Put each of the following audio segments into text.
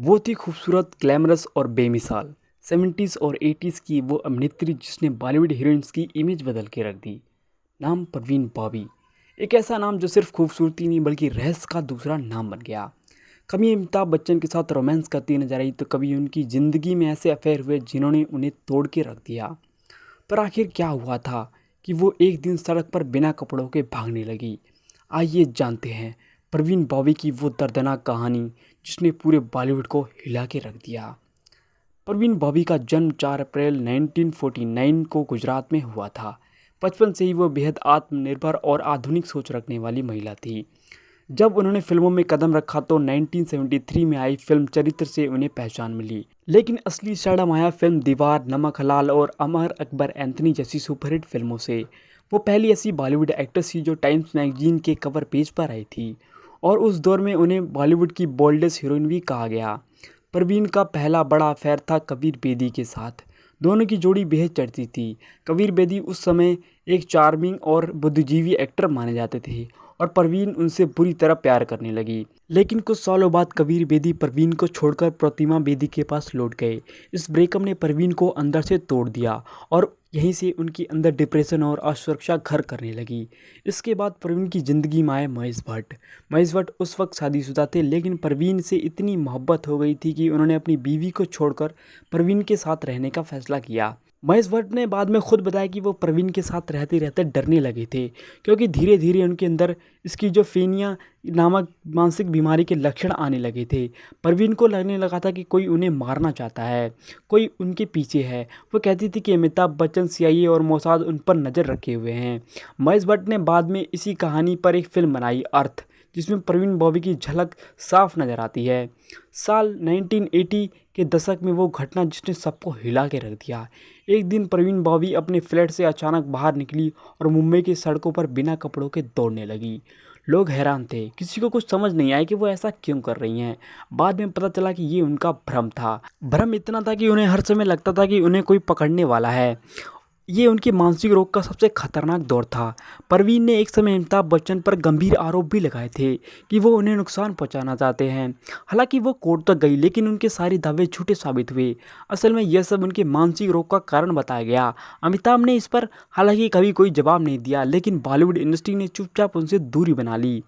वो थी खूबसूरत, ग्लैमरस और बेमिसाल 70s और 80s की वो अभिनेत्री जिसने बॉलीवुड हीरोइंस की इमेज बदल के रख दी। नाम परवीन बॉबी। एक ऐसा नाम जो सिर्फ खूबसूरती नहीं बल्कि रहस्य का दूसरा नाम बन गया। कभी अमिताभ बच्चन के साथ रोमांस करती नजर आई तो कभी उनकी ज़िंदगी में ऐसे अफेयर हुए जिन्होंने उन्हें तोड़ के रख दिया। पर आखिर क्या हुआ था कि वो एक दिन सड़क पर बिना कपड़ों के भागने लगी। आइए जानते हैं परवीन बॉबी की वो दर्दनाक कहानी जिसने पूरे बॉलीवुड को हिला के रख दिया। परवीन बॉबी का जन्म 4 अप्रैल 1949 को गुजरात में हुआ था। बचपन से ही वो बेहद आत्मनिर्भर और आधुनिक सोच रखने वाली महिला थी। जब उन्होंने फिल्मों में कदम रखा तो 1973 में आई फिल्म चरित्र से उन्हें पहचान मिली, लेकिन असली शर्म आया फिल्म दीवार, नमक हलाल और अमर अकबर एंथनी जैसी सुपरहिट फिल्मों से। वो पहली ऐसी बॉलीवुड एक्ट्रेस थी जो टाइम्स मैगजीन के कवर पेज पर आई थी और उस दौर में उन्हें बॉलीवुड की बोल्डेस्ट हीरोइन भी कहा गया। परवीन का पहला बड़ा अफेयर था कबीर बेदी के साथ। दोनों की जोड़ी बेहद चढ़ती थी। कबीर बेदी उस समय एक चार्मिंग और बुद्धिजीवी एक्टर माने जाते थे और परवीन उनसे बुरी तरह प्यार करने लगी। लेकिन कुछ सालों बाद कबीर बेदी परवीन को छोड़कर प्रतिमा बेदी के पास लौट गए। इस ब्रेकअप ने परवीन को अंदर से तोड़ दिया और यहीं से उनके अंदर डिप्रेशन और असुरक्षा घर करने लगी। इसके बाद परवीन की ज़िंदगी में आए महेश भट्ट। महेश भट्ट उस वक्त शादीशुदा थे, लेकिन परवीन से इतनी मोहब्बत हो गई थी कि उन्होंने अपनी बीवी को छोड़कर परवीन के साथ रहने का फैसला किया। महेश भट्ट ने बाद में खुद बताया कि वो परवीन के साथ रहते रहते डरने लगे थे, क्योंकि धीरे धीरे उनके अंदर स्किज़ोफ्रेनिया नामक मानसिक बीमारी के लक्षण आने लगे थे। परवीन को लगने लगा था कि कोई उन्हें मारना चाहता है, कोई उनके पीछे है। वो कहती थी कि अमिताभ बच्चन, सीआईए और मोसाद उन पर नज़र रखे हुए हैं। महेश भट्ट ने बाद में इसी कहानी पर एक फिल्म बनाई, अर्थ, जिसमें परवीन बॉबी की झलक साफ नज़र आती है। साल 1980 के दशक में वो घटना जिसने सबको हिला के रख दिया। एक दिन परवीन बॉबी अपने फ्लैट से अचानक बाहर निकली और मुंबई की सड़कों पर बिना कपड़ों के दौड़ने लगी। लोग हैरान थे, किसी को कुछ समझ नहीं आया कि वो ऐसा क्यों कर रही हैं। बाद में पता चला कि ये उनका भ्रम था। भ्रम इतना था कि उन्हें हर समय लगता था कि उन्हें कोई पकड़ने वाला है। ये उनके मानसिक रोग का सबसे खतरनाक दौर था। परवीन ने एक समय अमिताभ बच्चन पर गंभीर आरोप भी लगाए थे कि वो उन्हें नुकसान पहुंचाना चाहते हैं। हालांकि वो कोर्ट तक गई, लेकिन उनके सारे दावे झूठे साबित हुए। असल में यह सब उनके मानसिक रोग का कारण बताया गया। अमिताभ ने इस पर हालांकि कभी कोई जवाब नहीं दिया, लेकिन बॉलीवुड इंडस्ट्री ने चुपचाप उनसे दूरी बना ली।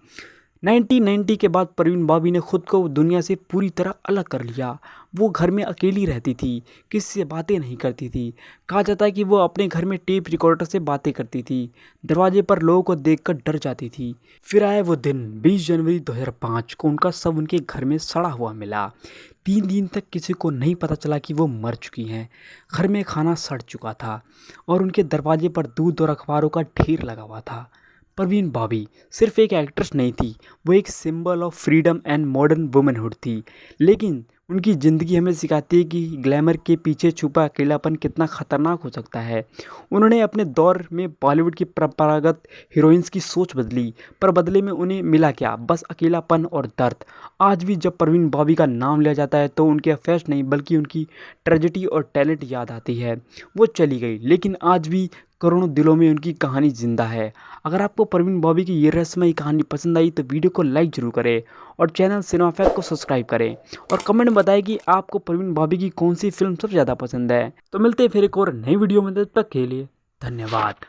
1990 के बाद परवीन बॉबी ने खुद को दुनिया से पूरी तरह अलग कर लिया। वो घर में अकेली रहती थी, किसी से बातें नहीं करती थी। कहा जाता है कि वो अपने घर में टेप रिकॉर्डर से बातें करती थी, दरवाजे पर लोगों को देखकर डर जाती थी। फिर आया वो दिन 20 जनवरी 2005 को उनका शव उनके घर में सड़ा हुआ मिला। 3 दिन तक किसी को नहीं पता चला कि वो मर चुकी हैं। घर में खाना सड़ चुका था और उनके दरवाजे पर दूध और अखबारों का ढेर लगा हुआ था। परवीन बॉबी सिर्फ एक एक्ट्रेस नहीं थी, वो एक symbol of freedom and modern womanhood थी। लेकिन उनकी ज़िंदगी हमें सिखाती है कि ग्लैमर के पीछे छुपा अकेलापन कितना खतरनाक हो सकता है। उन्होंने अपने दौर में बॉलीवुड की परंपरागत हीरोइंस की सोच बदली, पर बदले में उन्हें मिला क्या? बस अकेलापन और दर्द। आज भी जब परवीन बॉबी का नाम लिया जाता है तो उनके अफेयर्स नहीं बल्कि उनकी ट्रेजेडी और टैलेंट याद आती है। वो चली गई, लेकिन आज भी करोड़ों दिलों में उनकी कहानी जिंदा है। अगर आपको परवीन बॉबी की ये रहस्यमयी कहानी पसंद आई तो वीडियो को लाइक जरूर करें और चैनल सिनेमा फैक्ट को सब्सक्राइब करें और कमेंट में बताएं कि आपको परवीन बॉबी की कौन सी फिल्म सबसे ज़्यादा पसंद है। तो मिलते हैं फिर एक और नई वीडियो में, तब तक के लिए धन्यवाद।